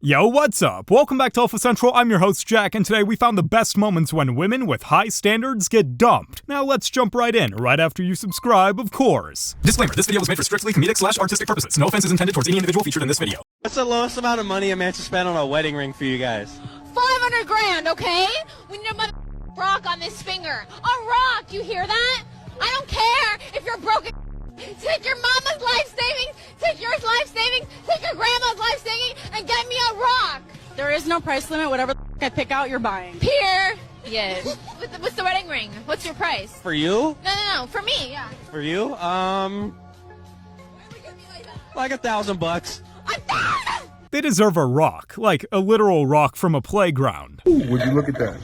Yo, what's up? Welcome back to Alpha Central. I'm your host, Jack, and today we found the best moments when women with high standards get dumped. Now let's jump right in, right after you subscribe, of course. Disclaimer, this video was made for strictly comedic/artistic purposes. No offense is intended towards any individual featured in this video. What's the lowest amount of money a man should spend on a wedding ring for you guys? 500 grand, okay? We need a mother rock on this finger. A rock, you hear that? I don't care if you're broken. Take your mama's life savings, take your life savings, take your grandma's life savings, and get me a rock. There is no price limit. Whatever I pick out, you're buying. Period. What's the wedding ring? What's your price? For you? No. For me, yeah. For you? Like $1,000. They deserve a rock, like a literal rock from a playground. Ooh, would you look at that?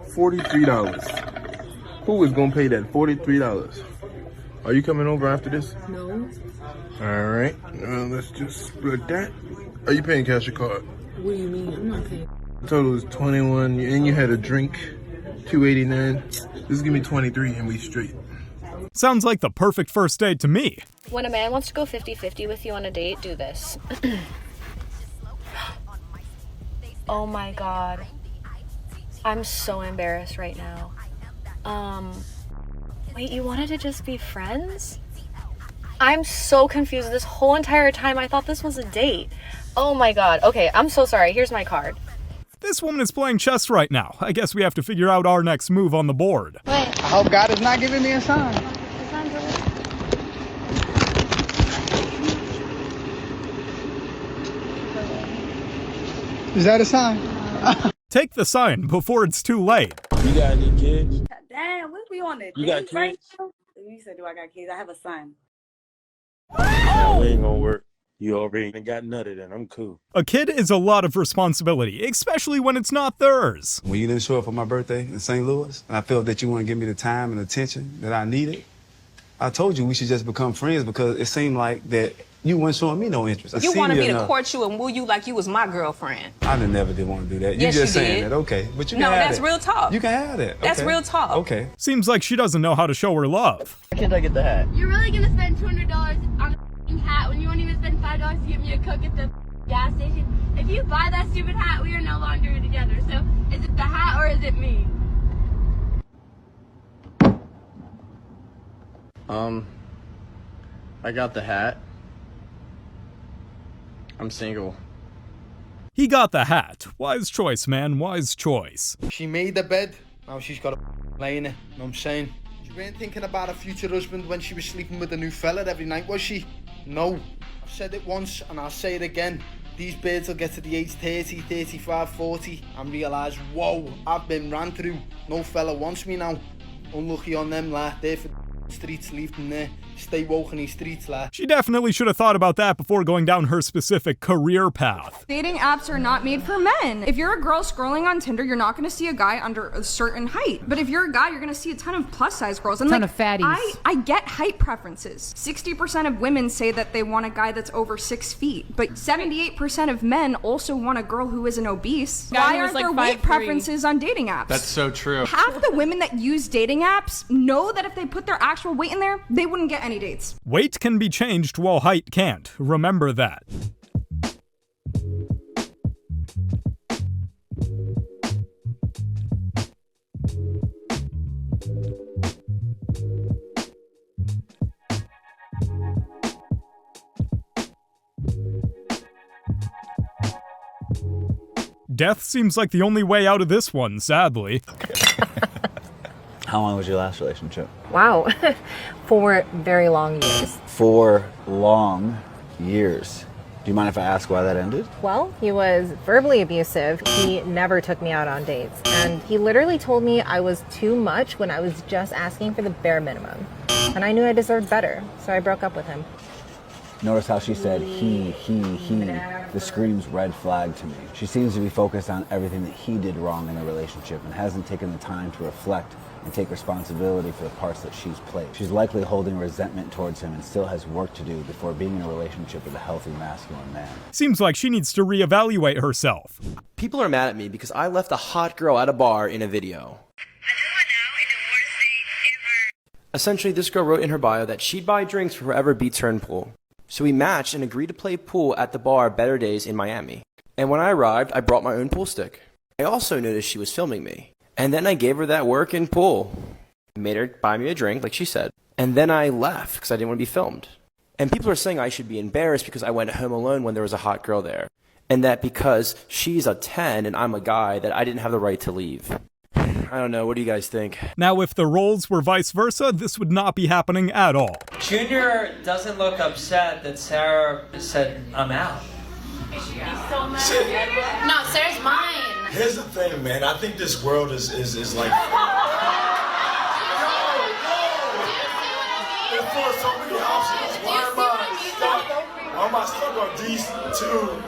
$43. Who is gonna pay that $43? Are you coming over after this? No. Alright, let's just split that. Are you paying cash or card? What do you mean? I'm not paying. Total is 21, and you had a drink, $2.89. Just give me 23 and we straight. Sounds like the perfect first date to me. When a man wants to go 50-50 with you on a date, do this. Oh my god. I'm so embarrassed right now. Wait, you wanted to just be friends? I'm so confused. This whole entire time I thought this was a date. Oh my god. Okay, I'm so sorry. Here's my card. This woman is playing chess right now. I guess we have to figure out our next move on the board. I hope God is not giving me a sign. Is that a sign? Take the sign before it's too late. You got any kids? Damn, what we on it? You got kids? Right now? You said, do I got kids? I have a son. Nah, we ain't gonna work. You already got nutted and I'm cool. A kid is a lot of responsibility, especially when it's not theirs. When you didn't show up for my birthday in St. Louis, and I felt that you want to give me the time and attention that I needed, I told you we should just become friends because it seemed like that you weren't showing me no interest. You wanted me to court you and woo you like you was my girlfriend. I never did want to do that. Yes, you just you saying did. that, okay. But you No, can have that's that. real talk. You can have that. That's okay. real talk. Okay. Seems like she doesn't know how to show her love. Can't I get the hat? You're really gonna spend $200 on a f***ing hat when you won't even spend $5 to get me a Coke at the gas station? If you buy that stupid hat, we are no longer together. So, is it the hat or is it me? I got the hat. I'm single. He got the hat. Wise choice, man. Wise choice. She made the bed, now she's got to lay in it. Know what I'm saying? She weren't thinking about her future husband when she was sleeping with a new fella every night, was she? No. I've said it once and I'll say it again. These birds will get to the age 30, 35, 40 and realise, whoa, I've been ran through. No fella wants me now. Unlucky on them, lad. They're for streets, leave them there. Stay woke in these streets, lad. She definitely should have thought about that before going down her specific career path. Dating apps are not made for men. If you're a girl scrolling on Tinder, you're not going to see a guy under a certain height. But if you're a guy, you're going to see a ton of plus-size girls. And Ton of fatties. I get height preferences. 60% of women say that they want a guy that's over 6 feet. But 78% of men also want a girl who isn't obese. Why who was aren't like there weight 5'3". preferences on dating apps? That's so true. Half the women that use dating apps know that if they put their actual weight in there, they wouldn't get any dates. Weight can be changed while height can't. Remember that. Death seems like the only way out of this one, sadly. How long was your last relationship? Wow. 4 very long years. 4 long years. Do you mind if I ask why that ended? Well, he was verbally abusive. He never took me out on dates. And he literally told me I was too much when I was just asking for the bare minimum. And I knew I deserved better, so I broke up with him. Notice how she said he. This screams red flag to me. She seems to be focused on everything that he did wrong in the relationship and hasn't taken the time to reflect and take responsibility for the parts that she's played. She's likely holding resentment towards him and still has work to do before being in a relationship with a healthy masculine man. Seems like she needs to reevaluate herself. People are mad at me because I left a hot girl at a bar in a video. Essentially, this girl wrote in her bio that she'd buy drinks for whoever beats her in pool. So we matched and agreed to play pool at the bar Better Days in Miami. And when I arrived, I brought my own pool stick. I also noticed she was filming me. And then I gave her that work in pool. I made her buy me a drink, like she said. And then I left because I didn't want to be filmed. And people are saying I should be embarrassed because I went home alone when there was a hot girl there. And that because she's a 10 and I'm a guy, that I didn't have the right to leave. I don't know. What do you guys think? Now, if the roles were vice versa, this would not be happening at all. Junior doesn't look upset that Sarah said, I'm out. Is she so mad? No, Sarah's mine. Here's the thing, man. I think this world is like... There's so many options. Why am I stuck on these two?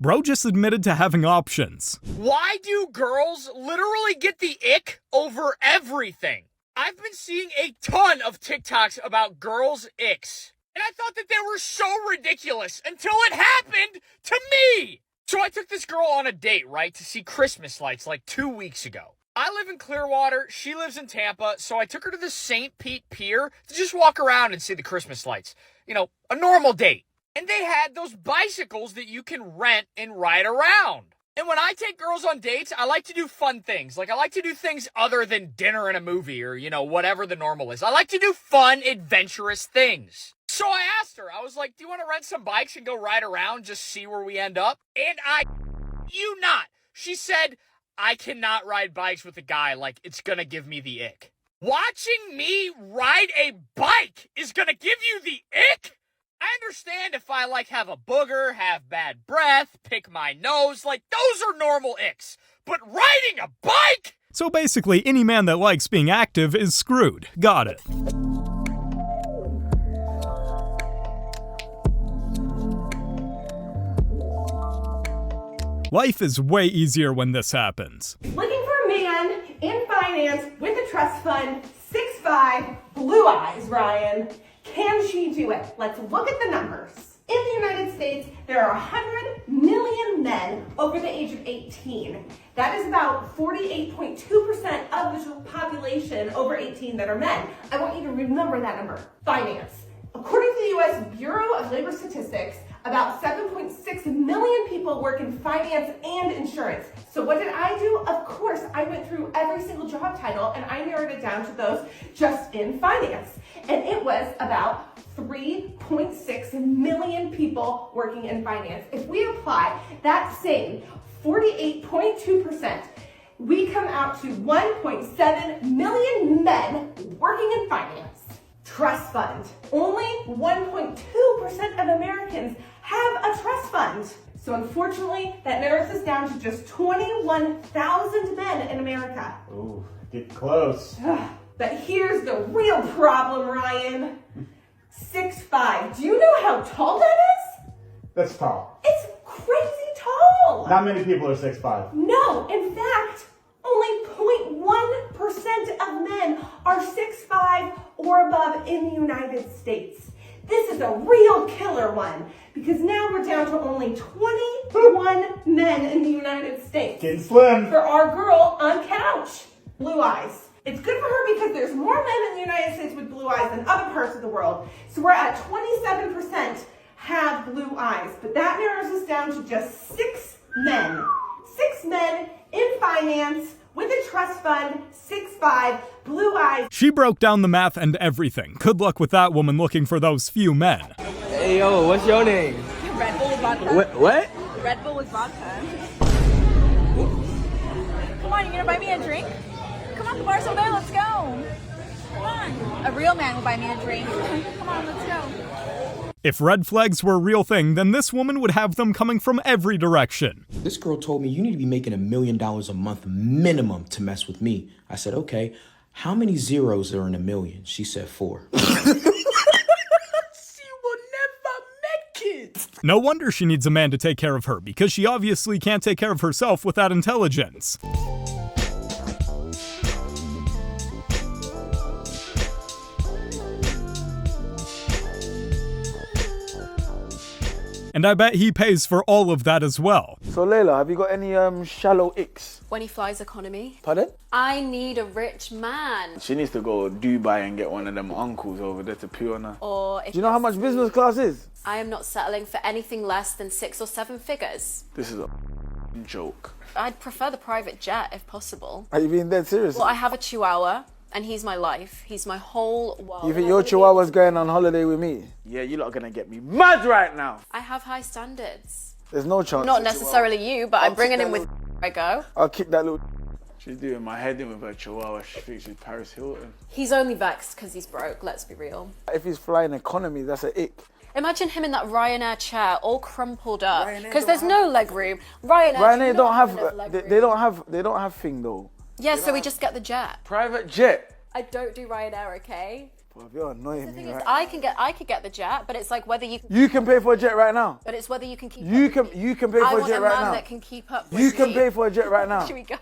Bro just admitted to having options. Why do girls literally get the ick over everything? I've been seeing a ton of TikToks about girls' icks, and I thought that they were so ridiculous until it happened to me. So I took this girl on a date, right, to see Christmas lights like 2 weeks ago. I live in Clearwater, she lives in Tampa, so I took her to the St. Pete Pier to just walk around and see the Christmas lights. You know, a normal date. And they had those bicycles that you can rent and ride around. And when I take girls on dates, I like to do fun things. Like, I like to do things other than dinner and a movie or, you know, whatever the normal is. I like to do fun, adventurous things. So I asked her, I was like, do you want to rent some bikes and go ride around, just see where we end up? And you not. She said, I cannot ride bikes with a guy, like, it's gonna give me the ick. Watching me ride a bike is gonna give you the ick? I understand if I, like, have a booger, have bad breath, pick my nose, like, those are normal icks. But riding a bike? So basically, any man that likes being active is screwed. Got it. Life is way easier when this happens. Looking for a man in finance with a trust fund, 6'5", blue eyes, Ryan. Can she do it? Let's look at the numbers. In the United States, there are 100 million men over the age of 18. That is about 48.2% of the population over 18 that are men. I want you to remember that number. Finance. According to the U.S. Bureau of Labor Statistics, about 7.6 million people work in finance and insurance. So what did I do? Of course, I went through every single job title and I narrowed it down to those just in finance. And it was about 3.6 million people working in finance. If we apply that same 48.2%, we come out to 1.7 million men working in finance. Trust fund. Only 1.2% of Americans have a trust fund. So unfortunately, that narrows us down to just 21,000 men in America. Ooh, get close. But here's the real problem, Ryan. 6'5". Do you know how tall that is? That's tall. It's crazy tall. Not many people are 6'5". No, in fact, only 0.1% of men are 6'5" or above in the United States. This is a real killer one because now we're down to only 21 men in the United States. Getting slim. For our girl on couch. Blue eyes. It's good for her because there's more men in the United States with blue eyes than other parts of the world. So we're at 27% have blue eyes, but that narrows us down to just 6 men. 6 men in finance with a trust fund, 6'5", blue eyes. She broke down the math and everything. Good luck with that woman looking for those few men. Hey, yo, what's your name? Red Bull with vodka. What? Red Bull with vodka. Come on, you gonna buy me a drink? Come on, the bar's over there, let's go. Come on. A real man will buy me a drink. Come on, let's go. If red flags were a real thing, then this woman would have them coming from every direction. This girl told me you need to be making $1 million a month minimum to mess with me. I said, okay, how many zeros are in a million? She said 4. No wonder she needs a man to take care of her, because she obviously can't take care of herself without intelligence. And I bet he pays for all of that as well. So Layla, have you got any shallow icks? When he flies economy. Pardon? I need a rich man. She needs to go Dubai and get one of them uncles over there to pee on her. Or if Do you know how much business class is? I am not settling for anything less than 6 or 7 figures. This is a joke. I'd prefer the private jet if possible. Are you being dead serious? Well, I have a chihuahua and he's my life. He's my whole world. You think your chihuahua's going on holiday with me? Yeah, you're not gonna get me mad right now. I have high standards. There's no chance. Not necessarily you, but I'm bringing him with I go. I'll kick that little. She's doing my head in with her chihuahua. She thinks she's Paris Hilton. He's only vexed because he's broke, let's be real. If he's flying economy, that's an ick. Imagine him in that Ryanair chair, all crumpled up, because there's no leg room. Ryanair don't have. They don't have thing though. Yeah, so we just get the jet. Private jet. I don't do Ryanair, okay? Boy, you're annoying me, right? I could get the jet, but it's like whether you. You can pay for a jet right now. But it's whether you can keep. You can pay for a jet right now. I want a man that can keep up with You can pay for a jet right now. Should we go?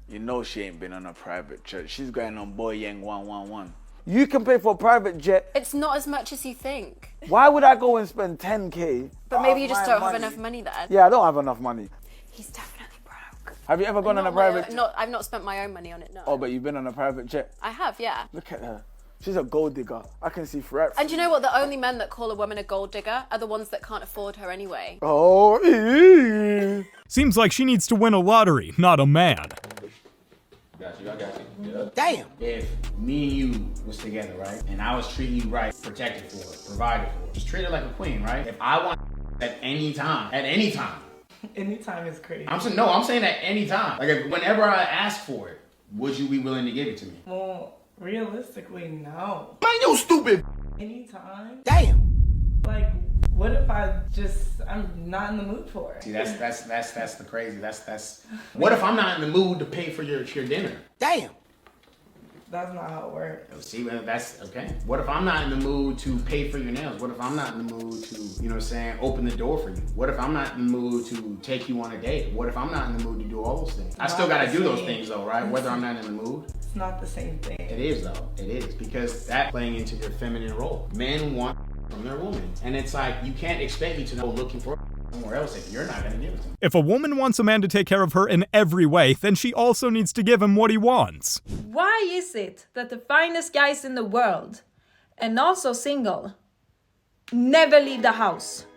You know she ain't been on a private jet. She's going on Boeing 111. You can pay for a private jet. It's not as much as you think. Why would I go and spend 10K? But maybe you just don't have enough money then. Yeah, I don't have enough money. He's definitely broke. Have you ever gone on a private jet? I've not spent my own money on it, no. Oh, but you've been on a private jet? I have, yeah. Look at her. She's a gold digger. I can see through. And you know what? The only men that call a woman a gold digger are the ones that can't afford her anyway. Oh, Seems like she needs to win a lottery, not a man. Got you, I got you. Yeah. Damn! If me and you was together, right, and I was treating you right, protected for it, provided for it, just treat her like a queen, right? If I want at any time. Anytime is crazy. I'm saying at any time. Like, whenever I ask for it, would you be willing to give it to me? Well, realistically, no. Man, you stupid! Anytime? Damn! Like, what if I'm not in the mood for it? See, that's the crazy. That's. What if I'm not in the mood to pay for your dinner? Damn. That's not how it works. See, that's okay. What if I'm not in the mood to pay for your nails? What if I'm not in the mood to, you know what I'm saying, open the door for you? What if I'm not in the mood to take you on a date? What if I'm not in the mood to do all those things? I still gotta do those things though, right? Whether I'm not in the mood. It's not the same thing. It is though. It is, because that's playing into your feminine role. Men want from their woman, and it's like you can't expect me to go looking for somewhere else if you're not gonna give it to me. If a woman wants a man to take care of her in every way, then she also needs to give him what he wants. Why is it that the finest guys in the world, and also single, never leave the house?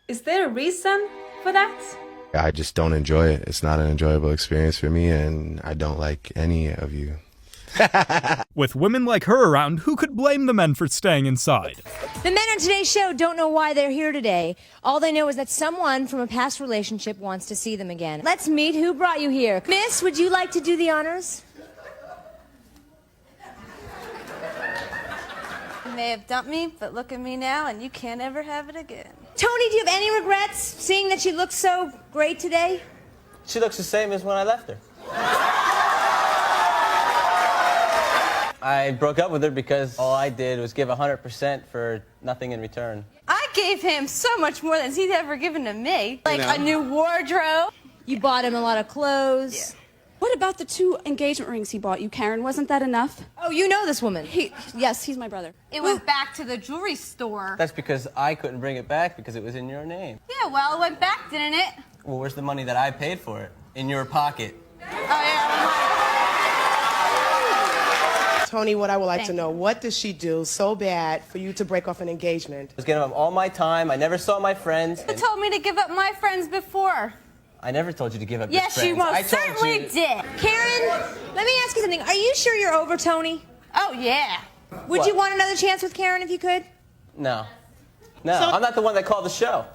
Is there a reason for that? I just don't enjoy it. It's not an enjoyable experience for me, and I don't like any of you. With women like her around, who could blame the men for staying inside? The men on today's show don't know why they're here today. All they know is that someone from a past relationship wants to see them again. Let's meet who brought you here. Miss, would you like to do the honors? You may have dumped me, but look at me now, and you can't ever have it again. Tony, do you have any regrets seeing that she looks so great today? She looks the same as when I left her. I broke up with her because all I did was give 100% for nothing in return. I gave him so much more than he's ever given to me. Like a new wardrobe. You bought him a lot of clothes. Yeah. What about the 2 engagement rings he bought you, Karen? Wasn't that enough? Oh, you know this woman. Yes, he's my brother. It went back to the jewelry store. That's because I couldn't bring it back because it was in your name. Yeah, well, it went back, didn't it? Well, where's the money that I paid for it? In your pocket. Oh, yeah. Tony, what I would like to know, what does she do so bad for you to break off an engagement? I was giving up all my time. I never saw my friends. You told me to give up my friends before. I never told you to give up your friends. Yes, you most certainly did. Karen, let me ask you something. Are you sure you're over Tony? Oh, yeah. Would you want another chance with Karen if you could? No. No, I'm not the one that called the show.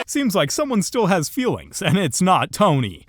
Seems like someone still has feelings, and it's not Tony.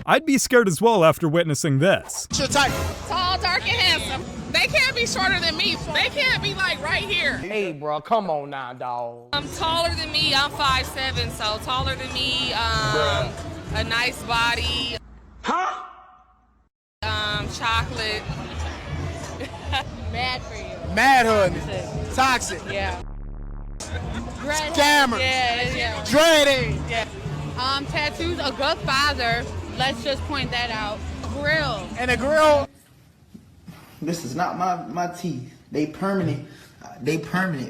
I'd be scared as well after witnessing this. Tall, dark, and handsome. They can't be shorter than me. They can't be like right here. Hey, bro, come on now, dog. Taller than me. I'm 5'7", so taller than me. A nice body. Huh? chocolate. Mad for you. Mad hood. Toxic. Yeah. Scammers. Yeah. Dreading. Yeah. Tattoos, a good father. Let's just point that out. Grill. And a grill. This is not my teeth. They permanent,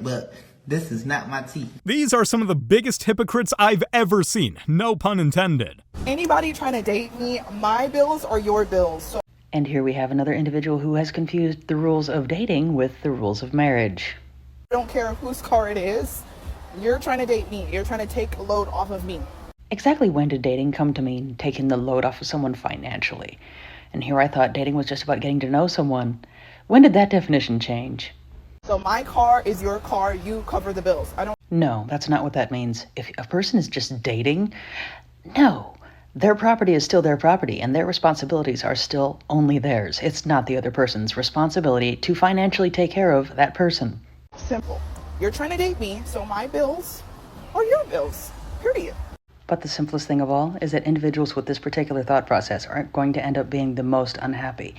but this is not my teeth. These are some of the biggest hypocrites I've ever seen, no pun intended. Anybody trying to date me, my bills are your bills. So And here we have another individual who has confused the rules of dating with the rules of marriage. I don't care whose car it is. You're trying to date me. You're trying to take a load off of me. Exactly when did dating come to mean taking the load off of someone financially? And here I thought dating was just about getting to know someone. When did that definition change? So my car is your car. You cover the bills. I don't. No, that's not what that means. If a person is just dating, no. Their property is still their property, and their responsibilities are still only theirs. It's not the other person's responsibility to financially take care of that person. Simple. You're trying to date me, so my bills are your bills. Period. But the simplest thing of all is that individuals with this particular thought process aren't going to end up being the most unhappy.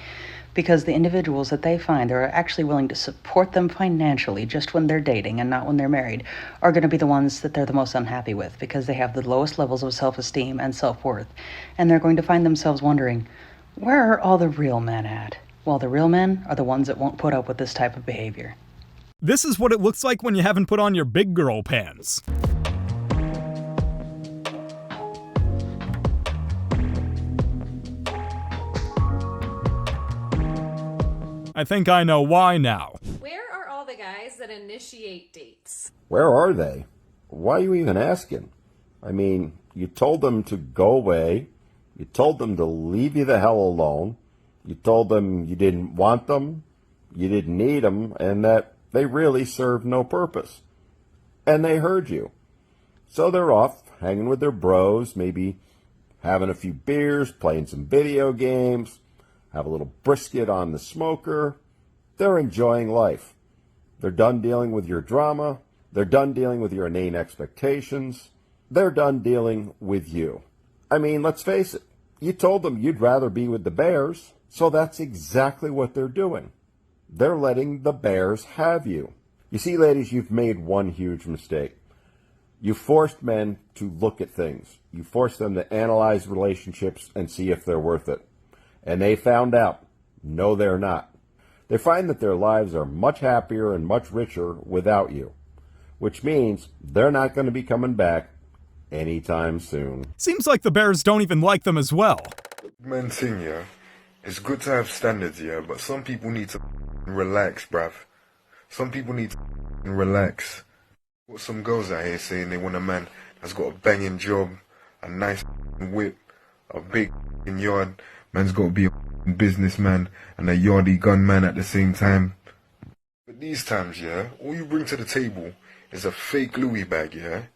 Because the individuals that they find that are actually willing to support them financially just when they're dating and not when they're married are going to be the ones that they're the most unhappy with, because they have the lowest levels of self-esteem and self-worth. And they're going to find themselves wondering, where are all the real men at? Well, the real men are the ones that won't put up with this type of behavior. This is what it looks like when you haven't put on your big girl pants. I think I know why now. Where are all the guys that initiate dates? Where are they? Why are you even asking? I mean, you told them to go away. You told them to leave you the hell alone. You told them you didn't want them, you didn't need them, and that they really served no purpose. And they heard you. So they're off, hanging with their bros, maybe having a few beers, playing some video games, have a little brisket on the smoker. They're enjoying life. They're done dealing with your drama. They're done dealing with your inane expectations. They're done dealing with you. I mean, let's face it. You told them you'd rather be with the bears, so that's exactly what they're doing. They're letting the bears have you. You see, ladies, you've made one huge mistake. You forced men to look at things. You forced them to analyze relationships and see if they're worth it. And they found out, no, they're not. They find that their lives are much happier and much richer without you, which means they're not going to be coming back anytime soon. Seems like the bears don't even like them as well. Men thing, yeah, it's good to have standards, yeah, but some people need to relax, bruv. Some people need to relax. Got some girls out here saying they want a man that's got a banging job, a nice whip, a big yard. Man's got to be a businessman and a yardy gunman at the same time. But these times, yeah, all you bring to the table is a fake Louis bag, yeah,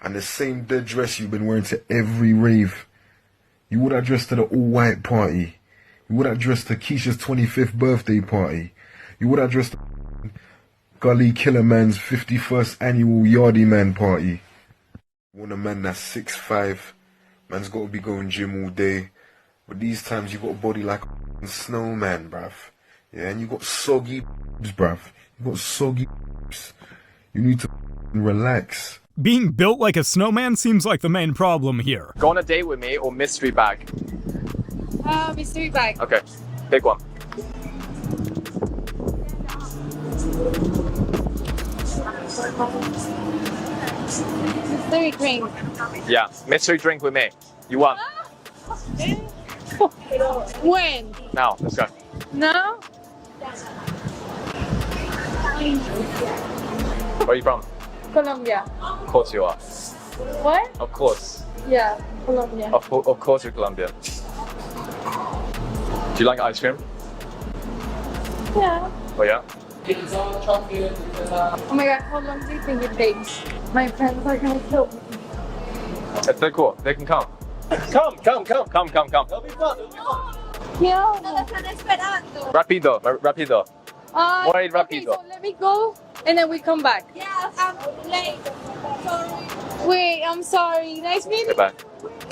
and the same dead dress you've been wearing to every rave. You would have dressed to the all-white party. You would have dressed to Keisha's 25th birthday party. You would have dressed to Gully Killer Man's 51st annual Yardy Man party. You want a man that's 6'5", man's got to be going gym all day. But these times you got a body like a snowman, bruv. Yeah, and you got soggy bruv. You got soggy. You need to relax. Being built like a snowman seems like the main problem here. Go on a date with me or mystery bag? Mystery bag. Okay, pick one. Mystery drink. Yeah, mystery drink with me. You won. When? Now, let's go. No? Where are you from? Colombia. Of course you are. What? Of course. Yeah, Colombia. Of course you're Colombian. Do you like ice cream? Yeah. Oh yeah? Oh my god, how long do you think it takes? My friends are gonna kill me. If they're cool, they can come. Come. No, Rapido. Muy rapido. Okay, so let me go and then we come back. Yeah, I'm late. Sorry. Wait, I'm sorry. Nice meeting you. Bye.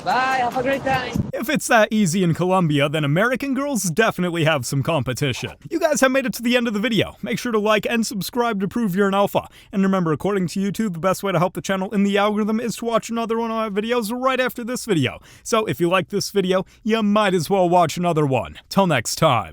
Bye, have a great time. If it's that easy in Colombia, then American girls definitely have some competition. You guys have made it to the end of the video. Make sure to like and subscribe to prove you're an alpha. And remember, according to YouTube, the best way to help the channel in the algorithm is to watch another one of my videos right after this video. So if you like this video, you might as well watch another one. Till next time.